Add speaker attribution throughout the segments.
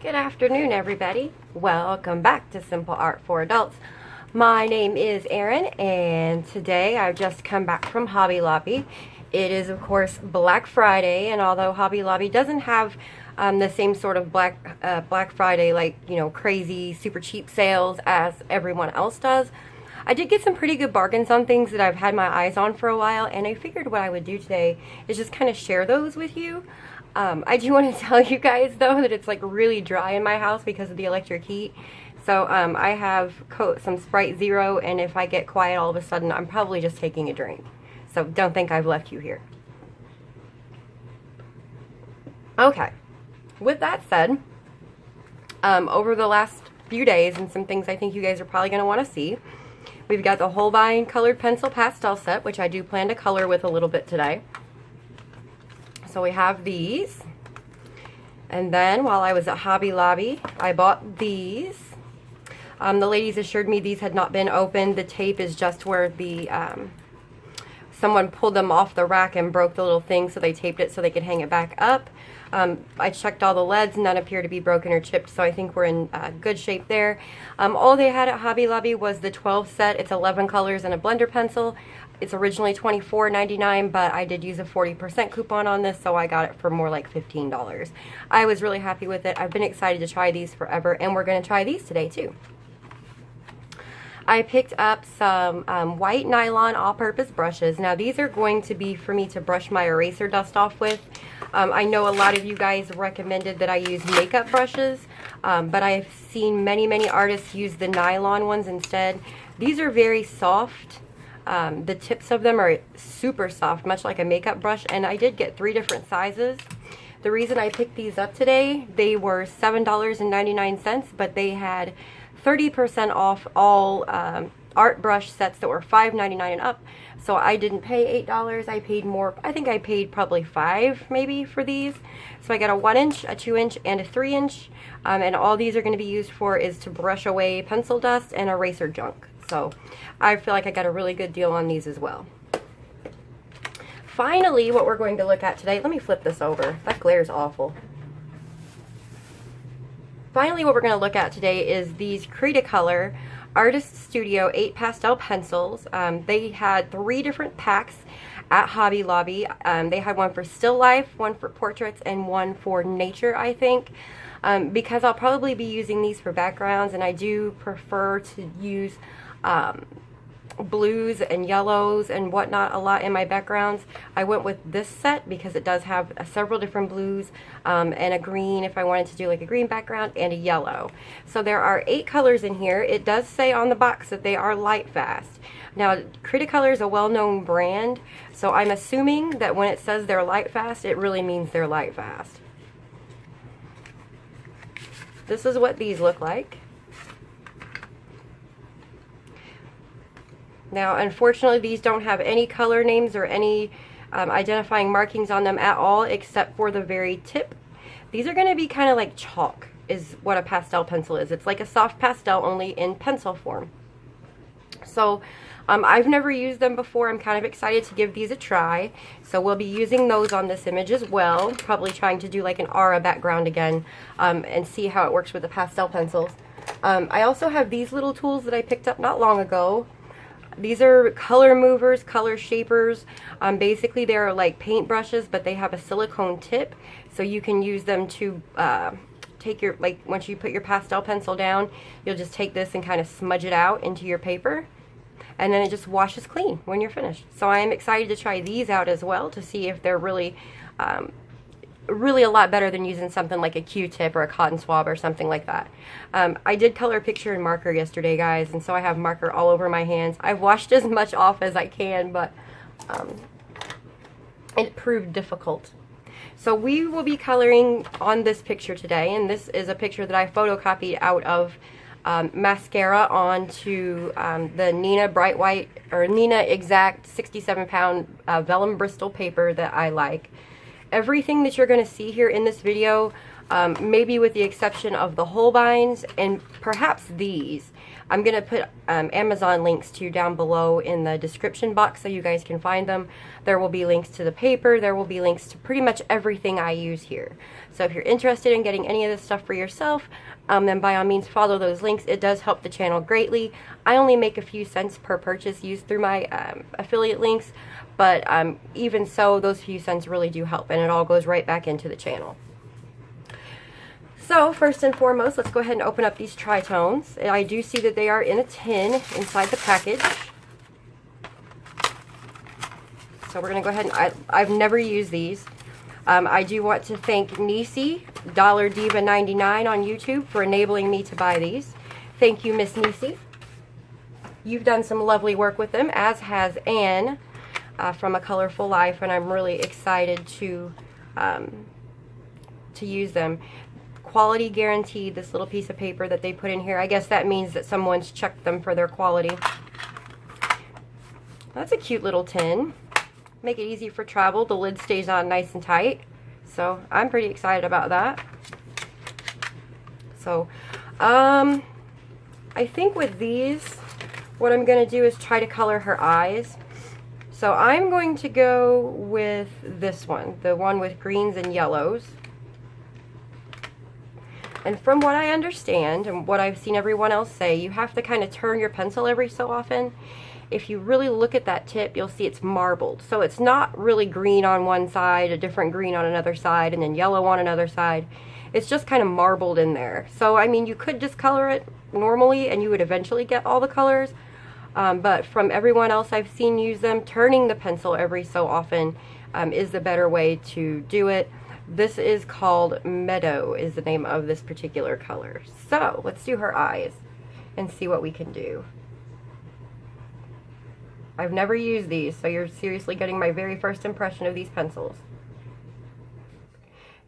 Speaker 1: Good afternoon, everybody. Welcome back to Simple Art for Adults. My name is Erin, and today I've just come back from Hobby Lobby. It is, of course, Black Friday, and although Hobby Lobby doesn't have the same sort of Black Friday, like, you know, crazy, super cheap sales as everyone else does, I did get some pretty good bargains on things that I've had my eyes on for a while, and I figured what I would do today is just kind of share those with you. I do want to tell you guys, though, that it's like really dry in my house because of the electric heat. So I have some Sprite Zero, and if I get quiet all of a sudden, I'm probably just taking a drink. So don't think I've left you here. Okay, with that said, over the last few days, and some things I think you guys are probably going to want to see, we've got the Holbein colored pencil pastel set, which I do plan to color with a little bit today. So we have these, and then while I was at Hobby Lobby, I bought these. The ladies assured me these had not been opened. The tape is just where the someone pulled them off the rack and broke the little thing, so they taped it so they could hang it back up. I checked all the leads, none appear to be broken or chipped, so I think we're in good shape there. All they had at Hobby Lobby was the 12 set. It's 11 colors and a blender pencil. It's originally $24.99, but I did use a 40% coupon on this, so I got it for more like $15. I was really happy with it. I've been excited to try these forever, and we're going to try these today too. I picked up some white nylon all-purpose brushes. Now these are going to be for me to brush my eraser dust off with. I know a lot of you guys recommended that I use makeup brushes, but I've seen many artists use the nylon ones instead. These are very soft. The tips of them are super soft, much like a makeup brush, and I did get 3 different sizes. The reason I picked these up today, they were $7.99, but they had 30% off all art brush sets that were $5.99 and up. So I didn't pay $8, I paid more. I think I paid probably $5 maybe for these. So I got a 1-inch, a 2-inch, and a 3-inch. And all these are going to be used for is to brush away pencil dust and eraser junk. So I feel like I got a really good deal on these as well. Finally, what we're going to look at today, let me flip this over. That glare's awful. Finally, what we're going to look at today is these Cretacolor Artist Studio 8 pastel pencils. They had 3 different packs at Hobby Lobby. They had one for still life, one for portraits, and one for nature, I think. Because I'll probably be using these for backgrounds, and I do prefer to use blues and yellows and whatnot a lot in my backgrounds. I went with this set because it does have several different blues and a green if I wanted to do like a green background, and a yellow. So there are 8 colors in here. It does say on the box that they are light fast. Now Cretacolor is a well-known brand, so I'm assuming that when it says they're light fast, it really means they're light fast. This is what these look like. Now, unfortunately, these don't have any color names or any identifying markings on them at all, except for the very tip. These are going to be kind of like chalk, is what a pastel pencil is. It's like a soft pastel, only in pencil form. So, I've never used them before. I'm kind of excited to give these a try. So we'll be using those on this image as well. Probably trying to do like an aura background again and see how it works with the pastel pencils. I also have these little tools that I picked up not long ago. These are color movers, color shapers. Basically, they're like paint brushes, but they have a silicone tip, so you can use them to take your, like, once you put your pastel pencil down, you'll just take this and kind of smudge it out into your paper, and then it just washes clean when you're finished. So I am excited to try these out as well to see if they're really really a lot better than using something like a Q-tip or a cotton swab or something like that. I did color picture in marker yesterday, guys, and so I have marker all over my hands. I've washed as much off as I can, but it proved difficult. So we will be coloring on this picture today, and this is a picture that I photocopied out of Maskara onto the Nina Bright White, or Nina Exact 67-pound vellum Bristol paper that I like. Everything that you're going to see here in this video maybe with the exception of the Holbeins and perhaps these. I'm going to put Amazon links to down below in the description box so you guys can find them. There will be links to the paper. There will be links to pretty much everything I use here. So if you're interested in getting any of this stuff for yourself, then by all means follow those links. It does help the channel greatly. I only make a few cents per purchase used through my affiliate links, but even so, those few cents really do help, and it all goes right back into the channel. So first and foremost, let's go ahead and open up these TriTones. I do see that they are in a tin inside the package. So we're going to go ahead and, I've never used these. I do want to thank Nisi, Dollar Diva 99 on YouTube for enabling me to buy these. Thank you, Miss Nisi. You've done some lovely work with them, as has Anne from A Colorful Life, and I'm really excited to use them. Quality guaranteed, this little piece of paper that they put in here. I guess that means that someone's checked them for their quality. That's a cute little tin. Make it easy for travel. The lid stays on nice and tight. So I'm pretty excited about that. So I think with these, what I'm going to do is try to color her eyes. So I'm going to go with this one, the one with greens and yellows. And from what I understand, and what I've seen everyone else say, you have to kind of turn your pencil every so often. If you really look at that tip, you'll see it's marbled. So it's not really green on one side, a different green on another side, and then yellow on another side. It's just kind of marbled in there. So, I mean, you could just color it normally, and you would eventually get all the colors. But from everyone else I've seen use them, turning the pencil every so often is the better way to do it. This is called Meadow, is the name of this particular color. So let's do her eyes and see what we can do. I've never used these, so you're seriously getting my very first impression of these pencils.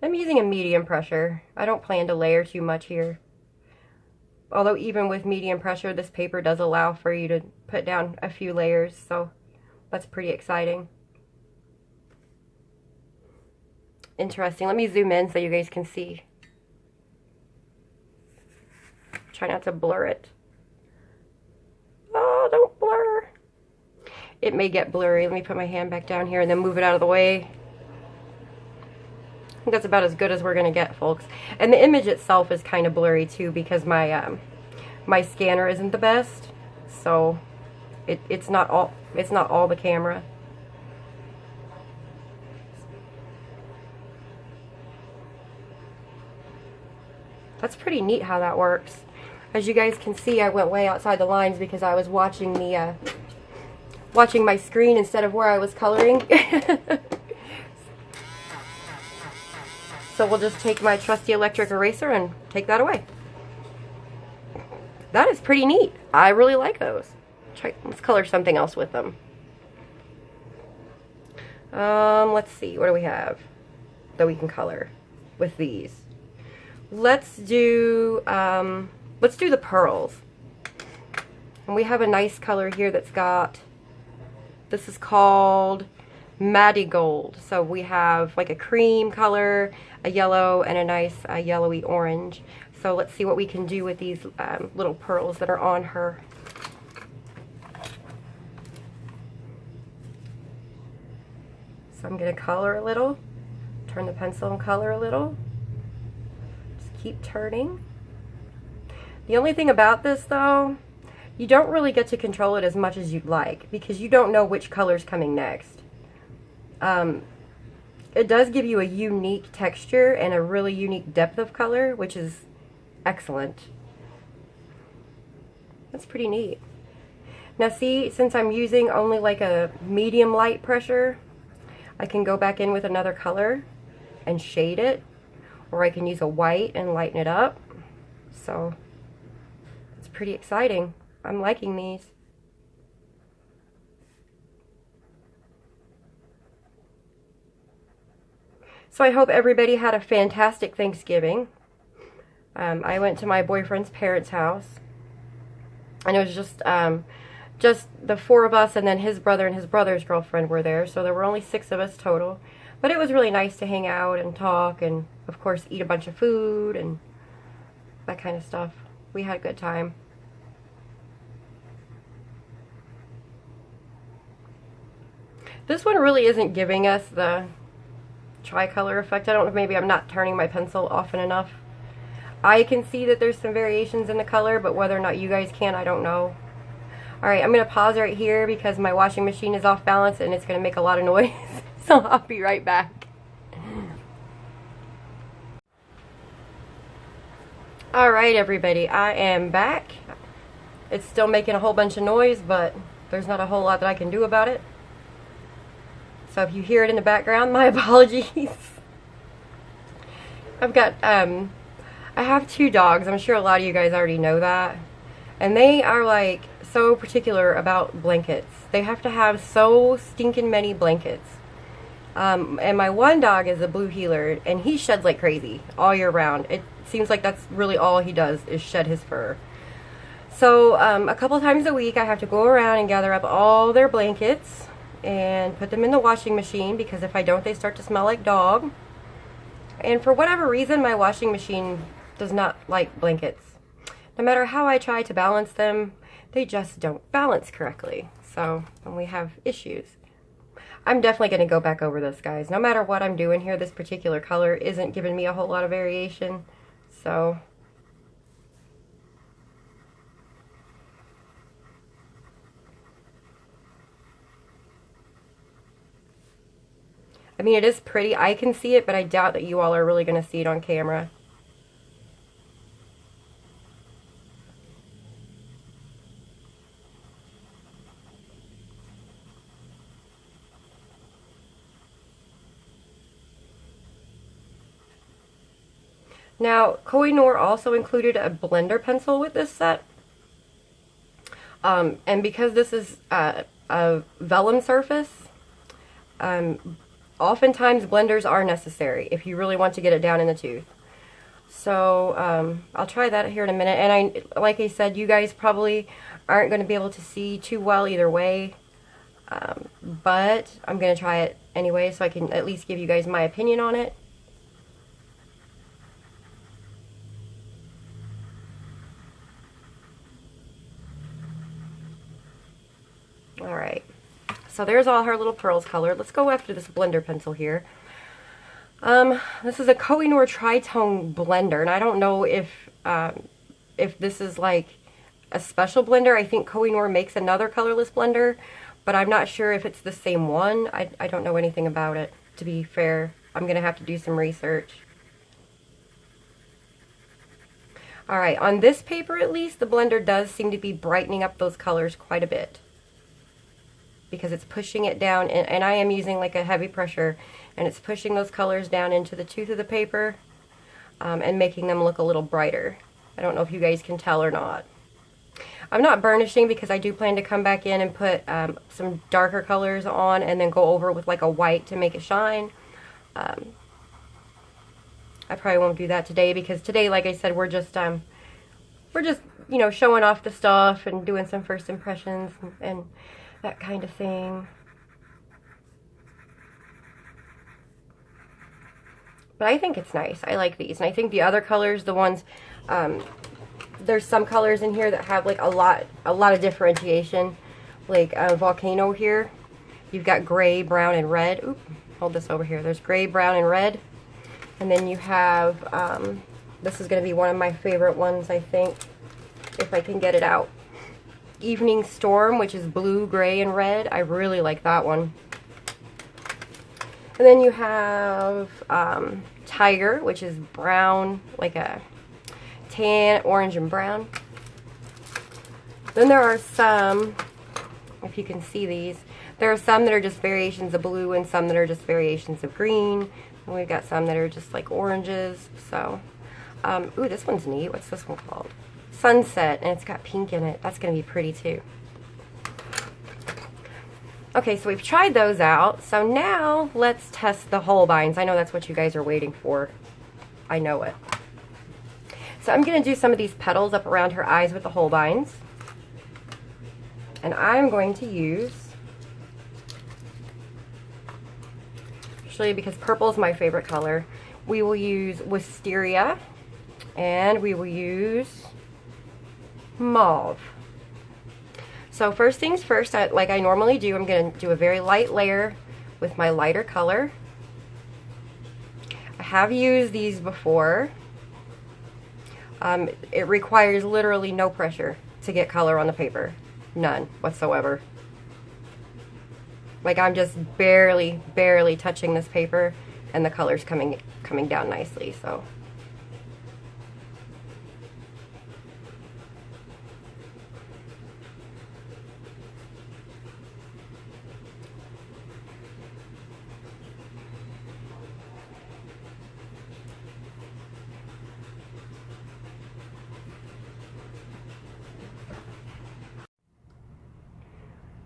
Speaker 1: I'm using a medium pressure. I don't plan to layer too much here. Although even with medium pressure, this paper does allow for you to put down a few layers, so that's pretty exciting. Interesting. Let me zoom in so you guys can see. Try not to blur it. Oh, don't blur. It may get blurry. Let me put my hand back down here and then move it out of the way. I think that's about as good as we're going to get, folks. And the image itself is kind of blurry too because my my scanner isn't the best. So it's not all the camera. That's pretty neat how that works. As you guys can see, I went way outside the lines because I was watching the watching my screen instead of where I was coloring. So we'll just take my trusty electric eraser and take that away. That is pretty neat. I really like those. Let's color something else with them. Let's see. What do we have that we can color with these? Let's do the pearls. And we have a nice color here that's got, this is called Madi Gold. So we have like a cream color, a yellow, and a nice yellowy orange. So let's see what we can do with these little pearls that are on her. So I'm going to color a little, turn the pencil and color a little. Keep turning. The only thing about this though, you don't really get to control it as much as you'd like because you don't know which color's coming next. It does give you a unique texture and a really unique depth of color, which is excellent. That's pretty neat. Now see, since I'm using only like a medium light pressure, I can go back in with another color and shade it. Or I can use a white and lighten it up. So it's pretty exciting. I'm liking these. So I hope everybody had a fantastic Thanksgiving. I went to my boyfriend's parents' house. And it was just the four of us, and then his brother and his brother's girlfriend were there. So there were only 6 of us total. But it was really nice to hang out and talk and, of course, eat a bunch of food and that kind of stuff. We had a good time. This one really isn't giving us the tricolor effect. I don't know if maybe I'm not turning my pencil often enough. I can see that there's some variations in the color, but whether or not you guys can, I don't know. Alright, I'm going to pause right here because my washing machine is off balance and it's going to make a lot of noise. So I'll be right back. Alright everybody, I am back. It's still making a whole bunch of noise, but there's not a whole lot that I can do about it. So if you hear it in the background, my apologies. I've got, I have 2 dogs. I'm sure a lot of you guys already know that. And they are like so particular about blankets. They have to have so stinking many blankets. And my one dog is a blue heeler, and he sheds like crazy all year round. It seems like that's really all he does is shed his fur. So a couple times a week I have to go around and gather up all their blankets and put them in the washing machine, because if I don't, they start to smell like dog. And for whatever reason, my washing machine does not like blankets. No matter how I try to balance them, they just don't balance correctly. So we have issues. I'm definitely going to go back over this, guys. No matter what I'm doing here, this particular color isn't giving me a whole lot of variation. So I mean, it is pretty. I can see it, but I doubt that you all are really going to see it on camera. Now, Koh-I-Noor also included a blender pencil with this set. And because this is a vellum surface, oftentimes blenders are necessary if you really want to get it down in the tooth. So I'll try that here in a minute. And like I said, you guys probably aren't going to be able to see too well either way. But I'm going to try it anyway so I can at least give you guys my opinion on it. Alright, so there's all her little pearls colored. Let's go after this blender pencil here. This is a Kohinoor TriTone blender, and I don't know if this is like a special blender. I think Kohinoor makes another colorless blender, but I'm not sure if it's the same one. I don't know anything about it, to be fair. I'm going to have to do some research. Alright, on this paper at least, the blender does seem to be brightening up those colors quite a bit, because it's pushing it down, and I am using like a heavy pressure, and it's pushing those colors down into the tooth of the paper and making them look a little brighter. I don't know if you guys can tell or not. I'm not burnishing because I do plan to come back in and put some darker colors on and then go over with like a white to make it shine. I probably won't do that today, because today, like I said, we're just you know, showing off the stuff and doing some first impressions and that kind of thing. But I think it's nice. I like these. And I think the other colors, the ones, there's some colors in here that have like a lot of differentiation. Like Volcano here, you've got gray, brown, and red. Oop, hold this over here. There's gray, brown, and red. And then you have, this is going to be one of my favorite ones, I think, if I can get it out. Evening Storm, which is blue, gray, and red. I really like that one. And then you have Tiger, which is brown, like a tan, orange, and brown. Then there are some, if you can see these, there are some that are just variations of blue and some that are just variations of green. And we've got some that are just like oranges. So, ooh, this one's neat. What's this one called? Sunset, and it's got pink in it. That's going to be pretty too. Okay, so we've tried those out. So now let's test the Holbeins. I know that's what you guys are waiting for. I know it. So I'm going to do some of these petals up around her eyes with the Holbeins. And I'm going to use actually, because purple is my favorite color, we will use Wisteria, and we will use Mauve. So first things first, like I normally do, I'm going to do a very light layer with my lighter color. I have used these before. It requires literally no pressure to get color on the paper. None whatsoever. Like I'm just barely touching this paper and the color's coming down nicely, so.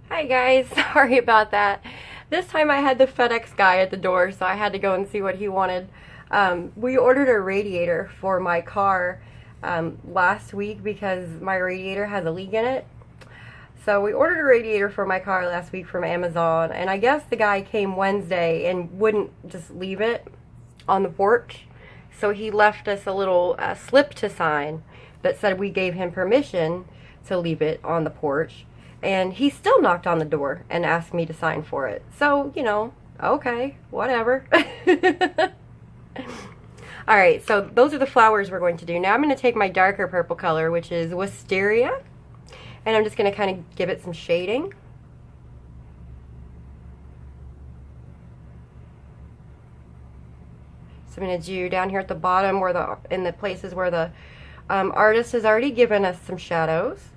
Speaker 1: Hi guys, sorry about that. This time I had the FedEx guy at the door, so I had to go and see what he wanted. We ordered a radiator for my car last week because my radiator has a leak in it. So we ordered a radiator for my car last week from Amazon, and I guess the guy came Wednesday and wouldn't just leave it on the porch. So he left us a little slip to sign that said we gave him permission to leave it on the porch. And he still knocked on the door and asked me to sign for it. So, you know, okay, whatever. Alright, so those are the flowers we're going to do. Now I'm going to take my darker purple color, which is Wisteria, and I'm just going to kind of give it some shading. So I'm going to do down here at the bottom where in the places where the artist has already given us some shadows.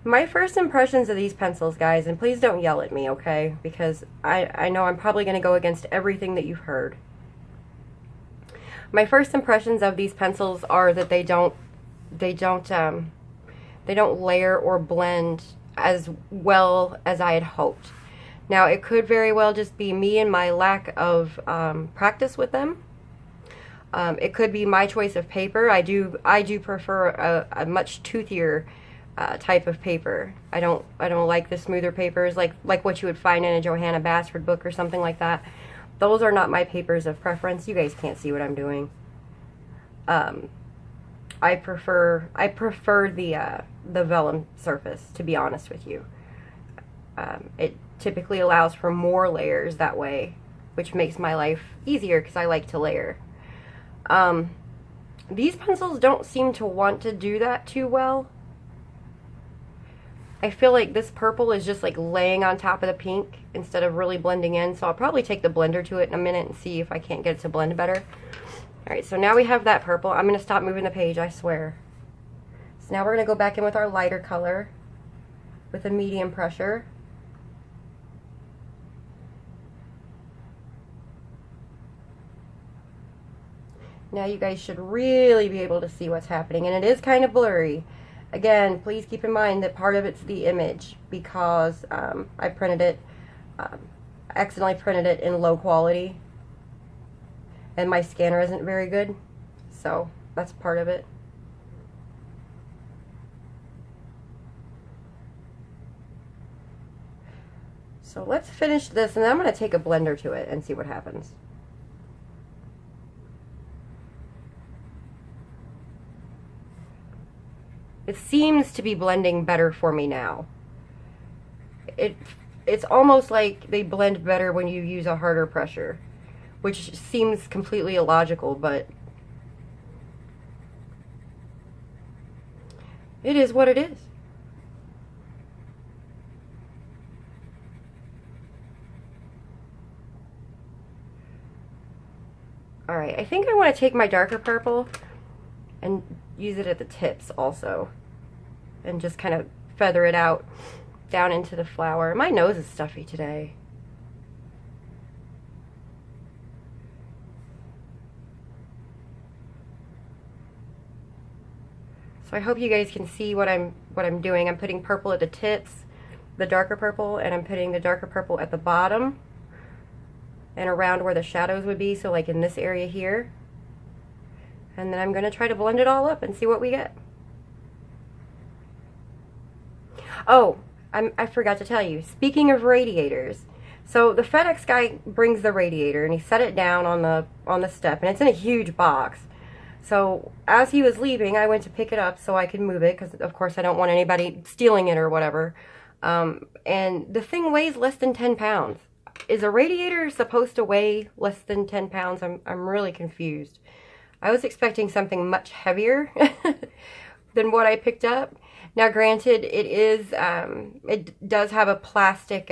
Speaker 1: My first impressions of these pencils, guys, and please don't yell at me, okay? Because I know I'm probably going to go against everything that you've heard. My first impressions of these pencils are that they don't layer or blend as well as I had hoped. Now, it could very well just be me and my lack of practice with them. It could be my choice of paper. I do prefer a much toothier type of paper. I don't like the smoother papers like what you would find in a Johanna Basford book or something like that. Those are not my papers of preference. You guys can't see what I'm doing. I prefer the vellum surface, to be honest with you. It typically allows for more layers that way, which makes my life easier because I like to layer. These pencils don't seem to want to do that too well. I feel like this purple is just like laying on top of the pink instead of really blending in, so I'll probably take the blender to it in a minute and see if I can't get it to blend better. Alright, so now we have that purple. I'm going to stop moving the page, I swear. So now we're going to go back in with our lighter color with a medium pressure. Now you guys should really be able to see what's happening, and it is kind of blurry. Again, please keep in mind that part of it's the image because I printed it, accidentally printed it in low quality, and my scanner isn't very good, so that's part of it. So let's finish this, and then I'm going to take a blender to it and see what happens. It seems to be blending better for me now. It's almost like they blend better when you use a harder pressure, which seems completely illogical, but it is what it is. Alright, I think I want to take my darker purple and use it at the tips also, and just kind of feather it out down into the flower. My nose is stuffy today. So I hope you guys can see what I'm doing. I'm putting purple at the tips, the darker purple, and I'm putting the darker purple at the bottom and around where the shadows would be, so like in this area here. And then I'm going to try to blend it all up and see what we get. Oh, I forgot to tell you, speaking of radiators, so the FedEx guy brings the radiator and he set it down on the step, and it's in a huge box. So as he was leaving, I went to pick it up so I could move it, because of course I don't want anybody stealing it or whatever. And the thing weighs less than 10 pounds. Is a radiator supposed to weigh less than 10 pounds? I'm really confused. I was expecting something much heavier than what I picked up. Now granted, it does have a plastic,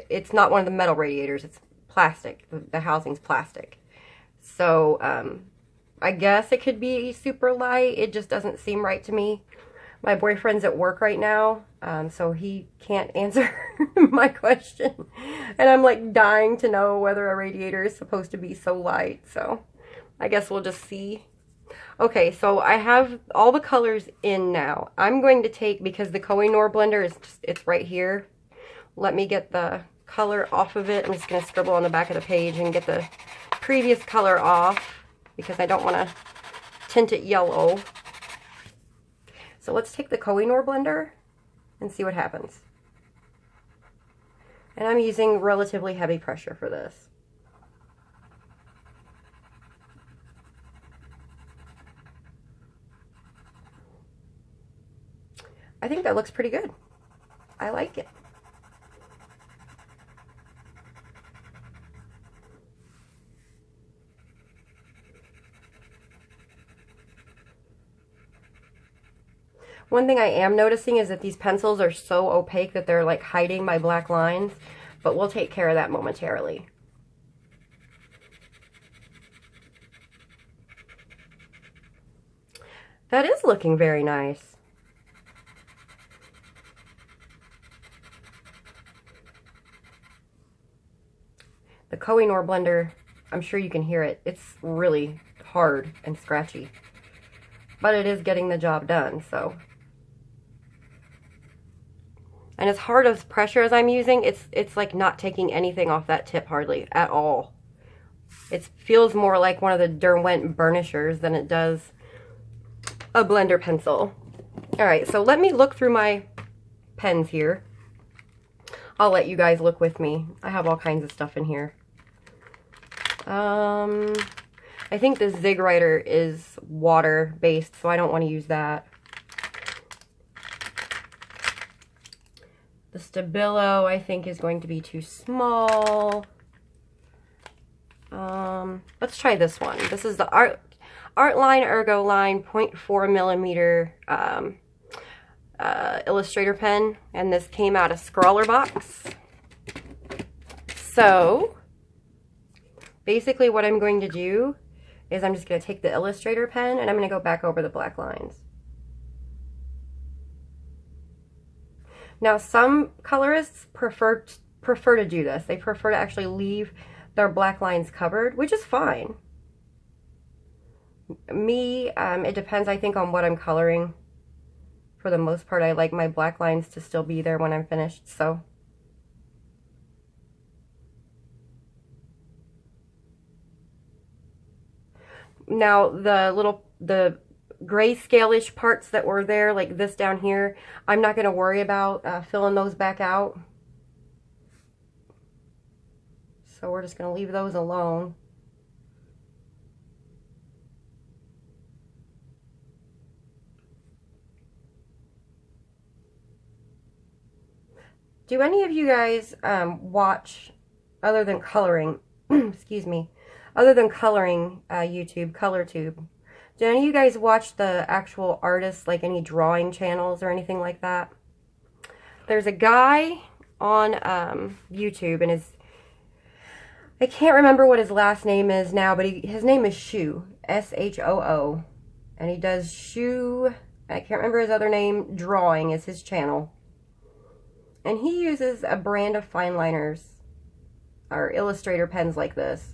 Speaker 1: it's not one of the metal radiators, it's plastic. The housing's plastic. So, I guess it could be super light. It just doesn't seem right to me. My boyfriend's at work right now, so he can't answer my question. And I'm like dying to know whether a radiator is supposed to be so light, so I guess we'll just see. Okay, so I have all the colors in now. I'm going to take, because the Kohinoor Blender is just, it's right here. Let me get the color off of it. I'm just going to scribble on the back of the page and get the previous color off, because I don't want to tint it yellow. So let's take the Kohinoor Blender and see what happens. And I'm using relatively heavy pressure for this. I think that looks pretty good. I like it. One thing I am noticing is that these pencils are so opaque that they're like hiding my black lines, but we'll take care of that momentarily. That is looking very nice. The Kohinoor Blender, I'm sure you can hear it. It's really hard and scratchy, but it is getting the job done, so. And as hard as pressure as I'm using, it's like not taking anything off that tip hardly at all. It feels more like one of the Derwent burnishers than it does a blender pencil. All right, so let me look through my pens here. I'll let you guys look with me. I have all kinds of stuff in here. I think the Zig Writer is water-based, so I don't want to use that. The Stabilo, I think, is going to be too small. Let's try this one. This is the Artline Ergo Line 0.4 millimeter Illustrator pen, and this came out of Scrawler box. So basically what I'm going to do is I'm just going to take the Illustrator pen and I'm going to go back over the black lines. Now some colorists prefer to do this. They prefer to actually leave their black lines covered, which is fine. Me, it depends, I think, on what I'm coloring. For the most part, I like my black lines to still be there when I'm finished, so. Now, the grayscale-ish parts that were there, like this down here, I'm not going to worry about filling those back out. So we're just going to leave those alone. Do any of you guys watch, other than coloring, excuse me, other than coloring YouTube, ColorTube, do any of you guys watch the actual artists, like any drawing channels or anything like that? There's a guy on YouTube, and I can't remember what his last name is now, but his name is Shoo, S-H-O-O, and he does Shoo, I can't remember his other name, Drawing is his channel. And he uses a brand of fine liners or Illustrator pens like this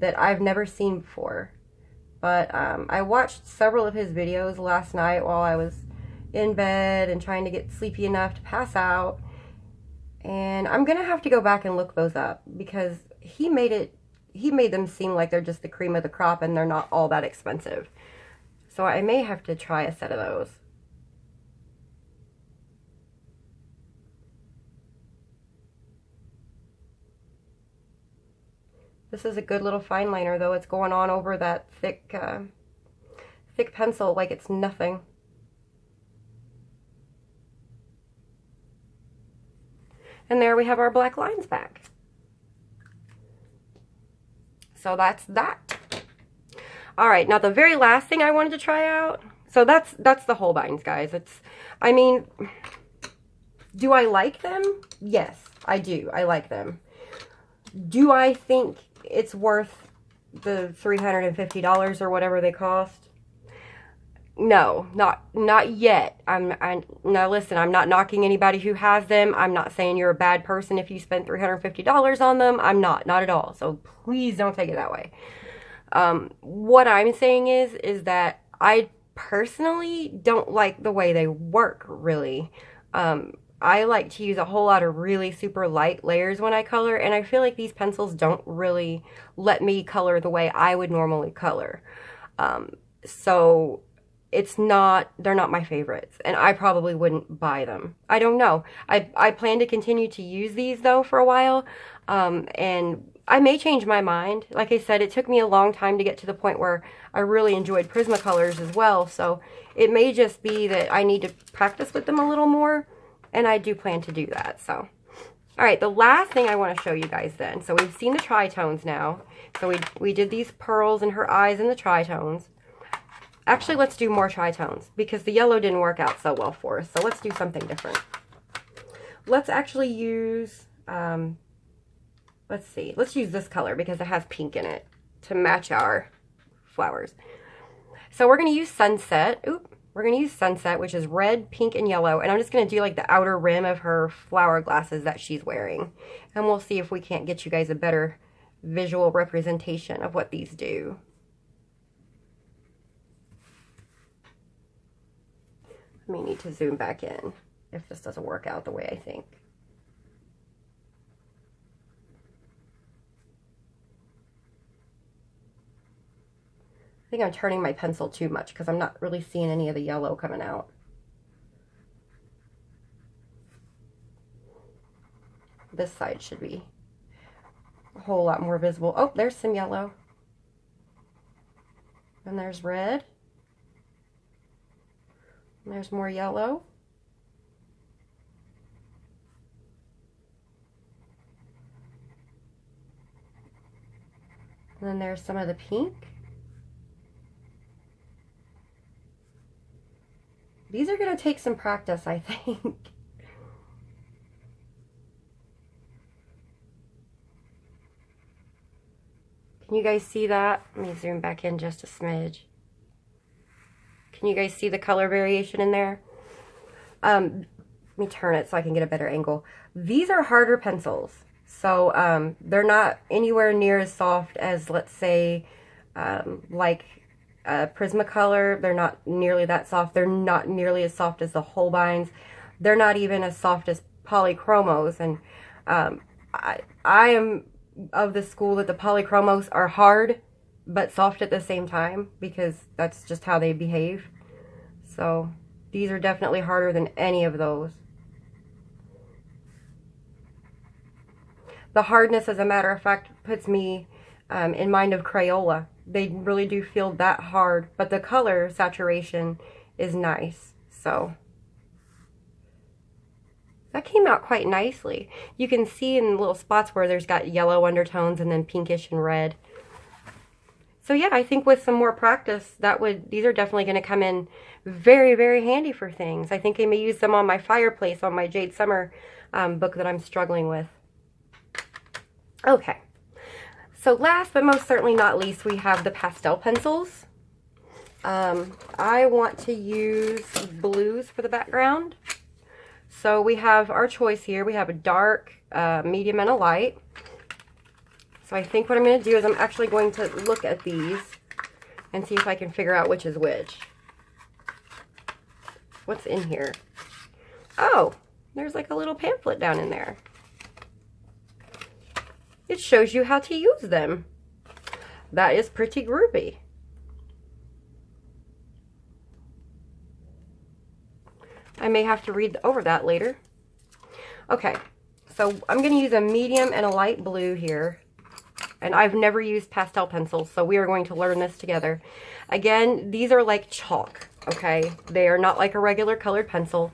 Speaker 1: that I've never seen before. But I watched several of his videos last night while I was in bed and trying to get sleepy enough to pass out. And I'm going to have to go back and look those up because he made it he made them seem like they're just the cream of the crop and they're not all that expensive. So I may have to try a set of those. This is a good little fine liner though. It's going on over that thick pencil like it's nothing. And there we have our black lines back. So that's that. All right, now the very last thing I wanted to try out. So that's the Holbeins, guys. I mean, do I like them? Yes, I do. I like them. Do I think it's worth the $350 or whatever they cost? No, not yet. Now listen, I'm not knocking anybody who has them. I'm not saying you're a bad person if you spent $350 on them. I'm not at all. So please don't take it that way. What I'm saying is that I personally don't like the way they work, really. I like to use a whole lot of really super light layers when I color, and I feel like these pencils don't really let me color the way I would normally color. So they're not my favorites, and I probably wouldn't buy them. I don't know. I plan to continue to use these though for a while, and I may change my mind. Like I said, it took me a long time to get to the point where I really enjoyed Prismacolors as well, so it may just be that I need to practice with them a little more, and I do plan to do that. So, all right, the last thing I want to show you guys then. So we've seen the TriTones now. So we did these pearls in her eyes in the TriTones. Actually, let's do more TriTones because the yellow didn't work out so well for us. So let's do something different. Let's actually use, let's see. Let's use this color because it has pink in it to match our flowers. So we're going to use Sunset. We're going to use Sunset, which is red, pink, and yellow. And I'm just going to do like the outer rim of her flower glasses that she's wearing. And we'll see if we can't get you guys a better visual representation of what these do. I may need to zoom back in if this doesn't work out the way I think. I think I'm turning my pencil too much because I'm not really seeing any of the yellow coming out. This side should be a whole lot more visible. Oh, there's some yellow. And there's red. And there's more yellow. And then there's some of the pink. These are going to take some practice, I think. Can you guys see that? Let me zoom back in just a smidge. Can you guys see the color variation in there? Let me turn it so I can get a better angle. These are harder pencils. So they're not anywhere near as soft as, let's say, like Prismacolor. They're not nearly that soft. They're not nearly as soft as the Holbeins. They're not even as soft as Polychromos. And I am of the school that the Polychromos are hard but soft at the same time because that's just how they behave. So these are definitely harder than any of those. The hardness, as a matter of fact, puts me in mind of Crayola. They really do feel that hard, but the color saturation is nice. So that came out quite nicely. You can see in little spots where there's got yellow undertones and then pinkish and red. So yeah, I think with some more practice, these are definitely going to come in very, very handy for things. I think I may use them on my fireplace on my Jade Summer book that I'm struggling with. Okay, so last but most certainly not least, we have the pastel pencils. I want to use blues for the background. So we have our choice here. We have a dark, medium, and a light. So I think what I'm going to do is I'm actually going to look at these and see if I can figure out which is which. What's in here? Oh, there's like a little pamphlet down in there. It shows you how to use them. That is pretty groupy. I may have to read over that later. Okay, so I'm going to use a medium and a light blue here. And I've never used pastel pencils, so we are going to learn this together. Again, these are like chalk, okay? They are not like a regular colored pencil.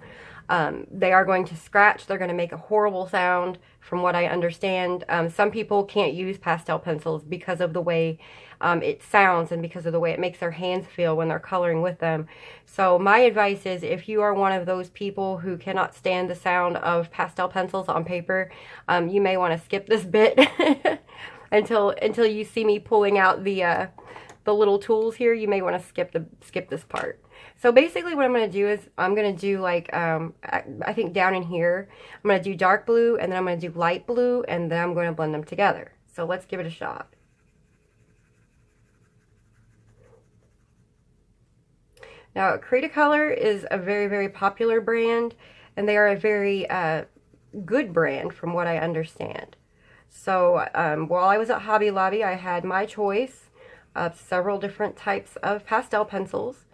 Speaker 1: They are going to scratch. They're going to make a horrible sound, from what I understand. Some people can't use pastel pencils because of the way it sounds and because of the way it makes their hands feel when they're coloring with them. So my advice is, if you are one of those people who cannot stand the sound of pastel pencils on paper, you may want to skip this bit until you see me pulling out the little tools here. You may want to skip this part. So basically what I'm going to do is I'm going to do like, I think down in here, I'm going to do dark blue, and then I'm going to do light blue, and then I'm going to blend them together. So let's give it a shot. Now, Cretacolor is a very, very popular brand, and they are a very good brand from what I understand. So while I was at Hobby Lobby, I had my choice of several different types of pastel pencils.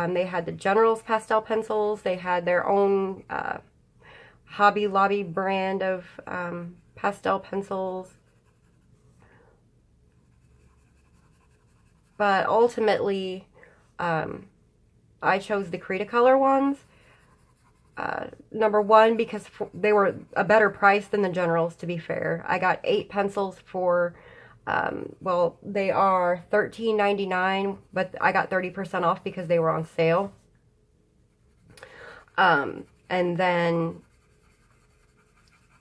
Speaker 1: They had the General's pastel pencils. They had their own Hobby Lobby brand of pastel pencils. But ultimately, I chose the Cretacolor ones. Number one, because they were a better price than the Generals, to be fair. I got 8 pencils for, well, they are $13.99, but I got 30% off because they were on sale. And then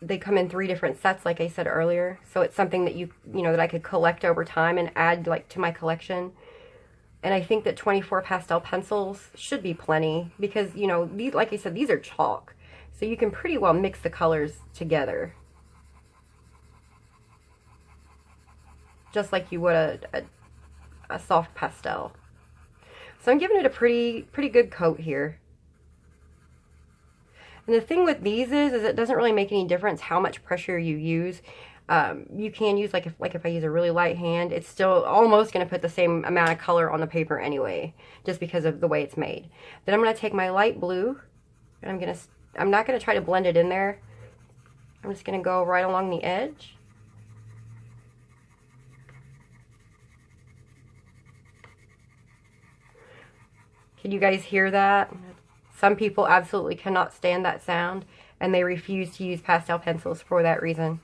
Speaker 1: they come in 3 different sets, like I said earlier. So it's something that that I could collect over time and add like to my collection. And I think that 24 pastel pencils should be plenty because, these, like I said, these are chalk. So you can pretty well mix the colors together. Just like you would a soft pastel. So I'm giving it a pretty good coat here. And the thing with these is it doesn't really make any difference how much pressure you use. You can use, if I use a really light hand, it's still almost going to put the same amount of color on the paper anyway, just because of the way it's made. Then I'm going to take my light blue, and I'm not going to try to blend it in there. I'm just going to go right along the edge. Can you guys hear that? Some people absolutely cannot stand that sound, and they refuse to use pastel pencils for that reason.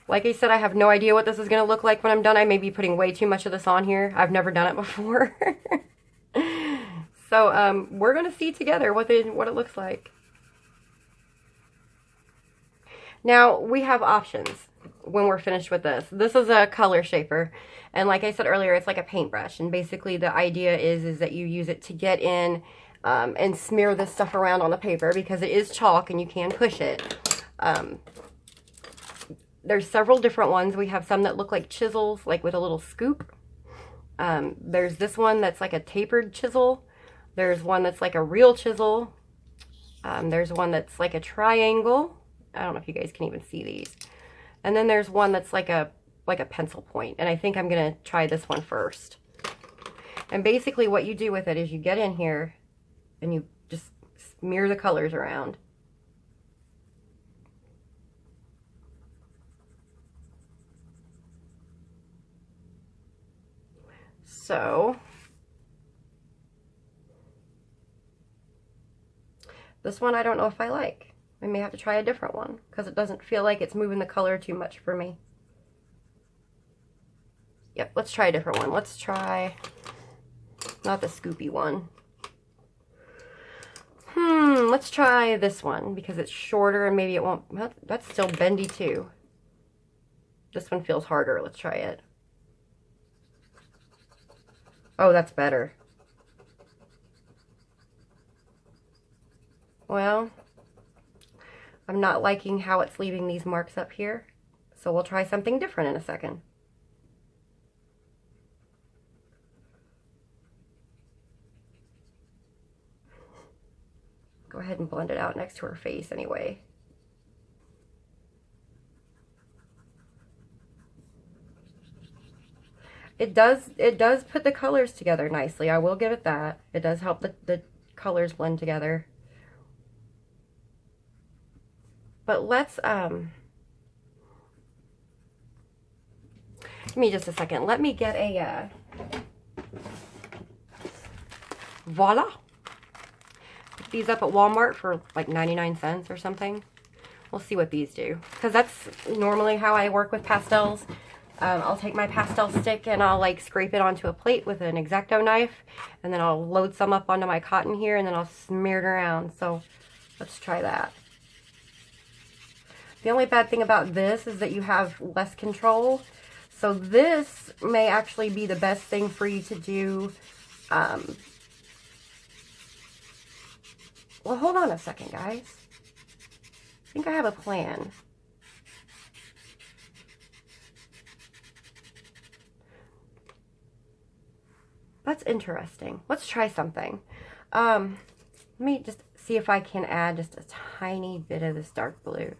Speaker 1: Like I said, I have no idea what this is going to look like when I'm done. I may be putting way too much of this on here. I've never done it before. So we're going to see together what it looks like. Now, we have options when we're finished with this. This is a color shaper. And like I said earlier, it's like a paintbrush. And basically the idea is that you use it to get in and smear this stuff around on the paper because it is chalk and you can push it. There's several different ones. We have some that look like chisels, like with a little scoop. There's this one that's like a tapered chisel. There's one that's like a real chisel. There's one that's like a triangle. I don't know if you guys can even see these. And then there's one that's like a pencil point. And I think I'm going to try this one first. And basically what you do with it is you get in here and you just smear the colors around. So this one I don't know if I like. I may have to try a different one because it doesn't feel like it's moving the color too much for me. Yep, let's try a different one. Let's try not the scoopy one. Let's try this one because it's shorter and maybe it won't. Well, that's still bendy too. This one feels harder. Let's try it. Oh, that's better. Well, I'm not liking how it's leaving these marks up here, so we'll try something different in a second. Go ahead and blend it out next to her face anyway. it does put the colors together nicely. I will give it that. It does help the colors blend together. But let's, give me just a second. Let me get a, voila. Pick these up at Walmart for like 99 cents or something. We'll see what these do. Because that's normally how I work with pastels. I'll take my pastel stick and I'll like scrape it onto a plate with an X-Acto knife. And then I'll load some up onto my cotton here and then I'll smear it around. So let's try that. The only bad thing about this is that you have less control. So this may actually be the best thing for you to do. Well, hold on a second, guys. I think I have a plan. That's interesting. Let's try something. Let me just see if I can add just a tiny bit of this dark blue.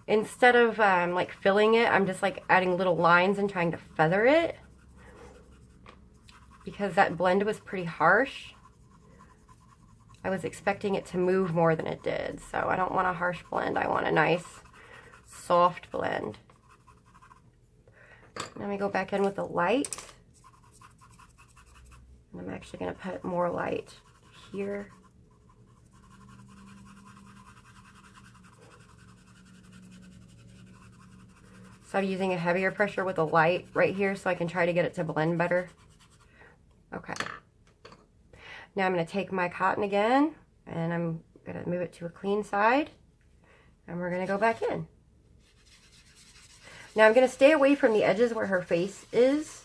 Speaker 1: Instead of like filling it, I'm just like adding little lines and trying to feather it. Because that blend was pretty harsh. I was expecting it to move more than it did. So I don't want a harsh blend. I want a nice, soft blend. Let me go back in with the light. And I'm actually going to put more light here. So I'm using a heavier pressure with the light right here so I can try to get it to blend better. Okay. Now I'm going to take my cotton again and I'm going to move it to a clean side and we're going to go back in. Now I'm going to stay away from the edges where her face is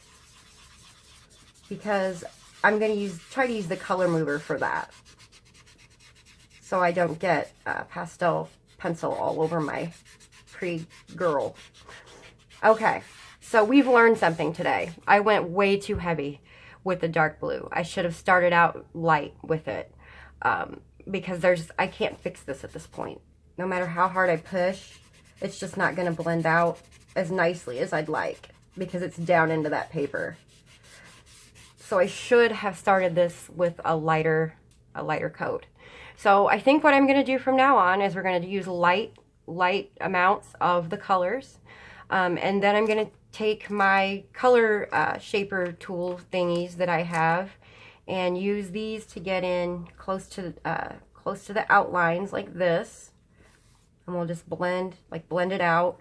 Speaker 1: because I'm going to try to use the color mover for that so I don't get pastel pencil all over my pretty girl. Okay, so we've learned something today. I went way too heavy with the dark blue. I should have started out light with it because I can't fix this at this point. No matter how hard I push, it's just not going to blend out as nicely as I'd like because it's down into that paper. So I should have started this with a lighter coat. So I think what I'm going to do from now on is we're going to use light amounts of the colors. And then I'm going to take my color shaper tool thingies that I have and use these to get in close to the outlines like this. And we'll just blend it out.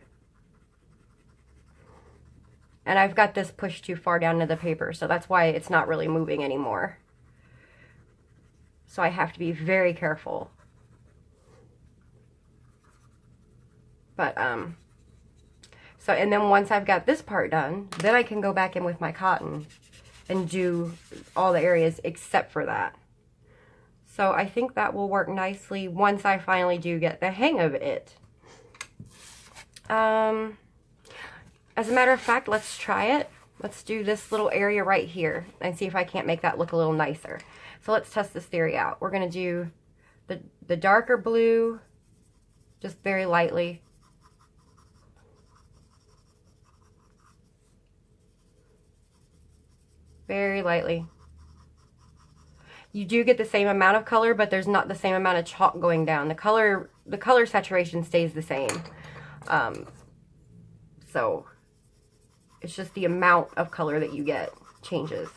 Speaker 1: And I've got this pushed too far down into the paper, so that's why it's not really moving anymore. So I have to be very careful. But, so, and then once I've got this part done, then I can go back in with my cotton and do all the areas except for that. So I think that will work nicely once I finally do get the hang of it. As a matter of fact, let's try it. Let's do this little area right here and see if I can't make that look a little nicer. So let's test this theory out. We're going to do the darker blue just very lightly. Very lightly. You do get the same amount of color, but there's not the same amount of chalk going down. The color saturation stays the same. So it's just the amount of color that you get changes.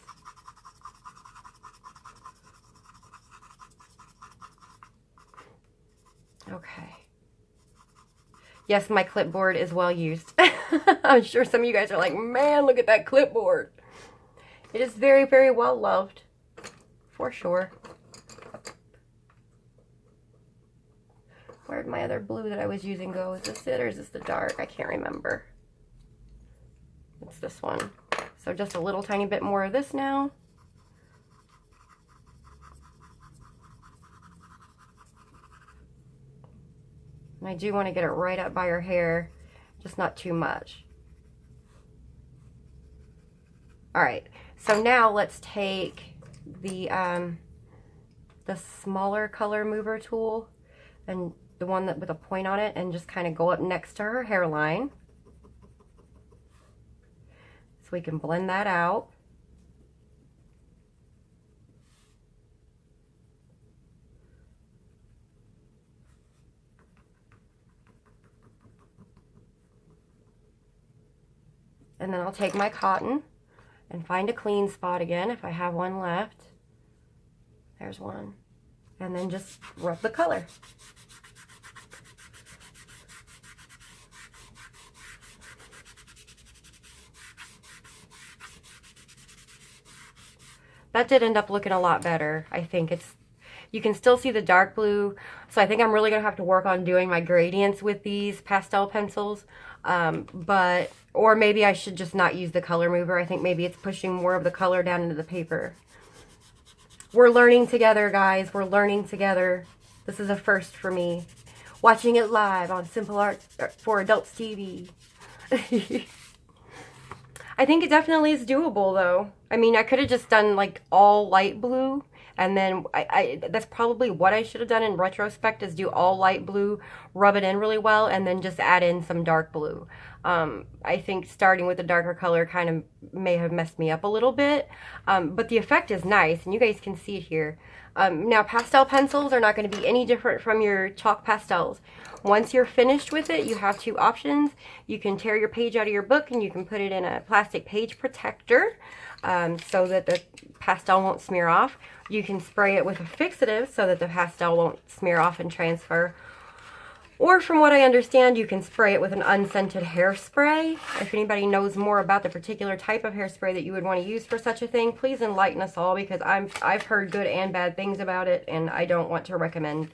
Speaker 1: Okay. Yes, my clipboard is well used. I'm sure some of you guys are like, man, look at that clipboard. It is very, very well loved, for sure. Where'd my other blue that I was using go? Is this it or is this the dark? I can't remember. It's this one. So just a little tiny bit more of this now. And I do want to get it right up by her hair, just not too much. All right. So now let's take the smaller color mover tool and the one that with a point on it and just kind of go up next to her hairline. So we can blend that out. And then I'll take my cotton and find a clean spot again if I have one left. There's one. And then just rub the color. That did end up looking a lot better. I think you can still see the dark blue. So I think I'm really going to have to work on doing my gradients with these pastel pencils. Or maybe I should just not use the color mover. I think maybe it's pushing more of the color down into the paper. We're learning together, guys. We're learning together. This is a first for me. Watching it live on Simple Art for Adults TV. I think it definitely is doable, though. I mean, I could have just done, like, all light blue. And then that's probably what I should have done in retrospect, is do all light blue, rub it in really well, and then just add in some dark blue. I think starting with the darker color kind of may have messed me up a little bit. But the effect is nice, and you guys can see it here. Now, pastel pencils are not going to be any different from your chalk pastels. Once you're finished with it, you have two options. You can tear your page out of your book, and you can put it in a plastic page protector so that the pastel won't smear off. You can spray it with a fixative so that the pastel won't smear off and transfer. Or from what I understand, you can spray it with an unscented hairspray. If anybody knows more about the particular type of hairspray that you would want to use for such a thing, please enlighten us all, because I've heard good and bad things about it, and I don't want to recommend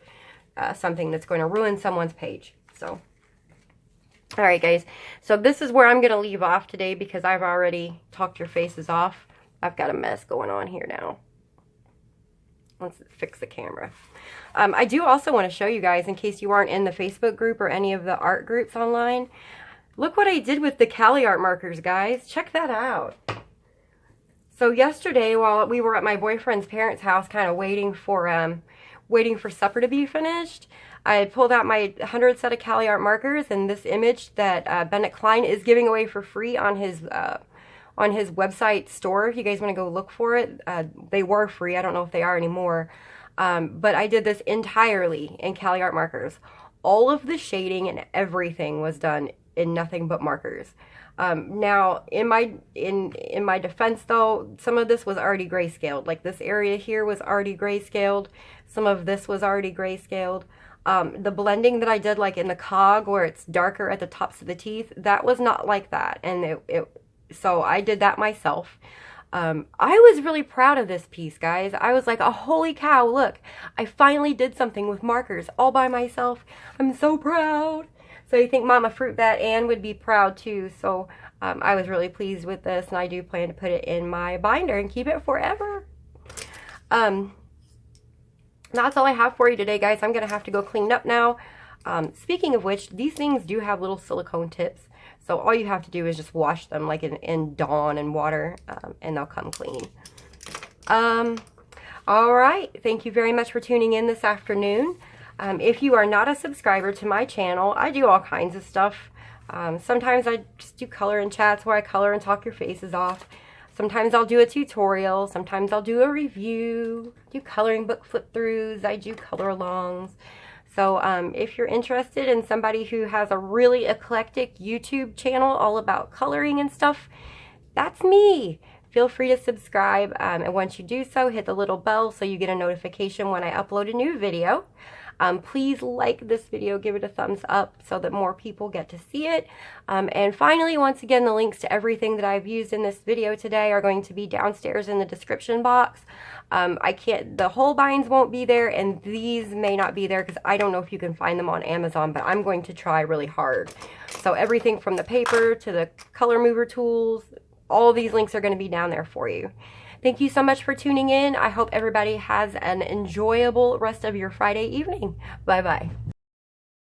Speaker 1: something that's going to ruin someone's page. So, all right, guys. So this is where I'm going to leave off today, because I've already talked your faces off. I've got a mess going on here now. Let's fix the camera. I do also want to show you guys, in case you aren't in the Facebook group or any of the art groups online, look what I did with the Cali art markers, guys. Check that out. So yesterday, while we were at my boyfriend's parents' house, kind of waiting for supper to be finished, I pulled out my 100 set of Cali art markers, and this image that Bennett Klein is giving away for free on his website store. If you guys want to go look for it, they were free. I don't know if they are anymore. But I did this entirely in Cali art markers. All of the shading and everything was done in nothing but markers. Now, in my defense, though, some of this was already grayscaled. Like this area here was already grayscaled. Some of this was already grayscaled. The blending that I did, like in the cog where it's darker at the tops of the teeth, that was not like that. And so I did that myself. I was really proud of this piece, guys. I was like, oh, holy cow, look, I finally did something with markers all by myself. I'm so proud. So you think Mama Fruit Bat Ann would be proud too. So I was really pleased with this, and I do plan to put it in my binder and keep it forever. That's all I have for you today, guys. I'm going to have to go clean up now. Speaking of which, these things do have little silicone tips. So all you have to do is just wash them like in Dawn and water, and they'll come clean. All right. Thank you very much for tuning in this afternoon. If you are not a subscriber to my channel, I do all kinds of stuff. Sometimes I just do color and chats where I color and talk your faces off. Sometimes I'll do a tutorial. Sometimes I'll do a review, do coloring book flip-throughs. I do color alongs. So if you're interested in somebody who has a really eclectic YouTube channel all about coloring and stuff, that's me. Feel free to subscribe, and once you do so, hit the little bell so you get a notification when I upload a new video. Please like this video, give it a thumbs up so that more people get to see it. And finally, once again, the links to everything that I've used in this video today are going to be downstairs in the description box. The Holbeins won't be there, and these may not be there because I don't know if you can find them on Amazon, but I'm going to try really hard. So everything from the paper to the color mover tools, all these links are going to be down there for you. Thank you so much for tuning in. I hope everybody has an enjoyable rest of your Friday evening. Bye-bye.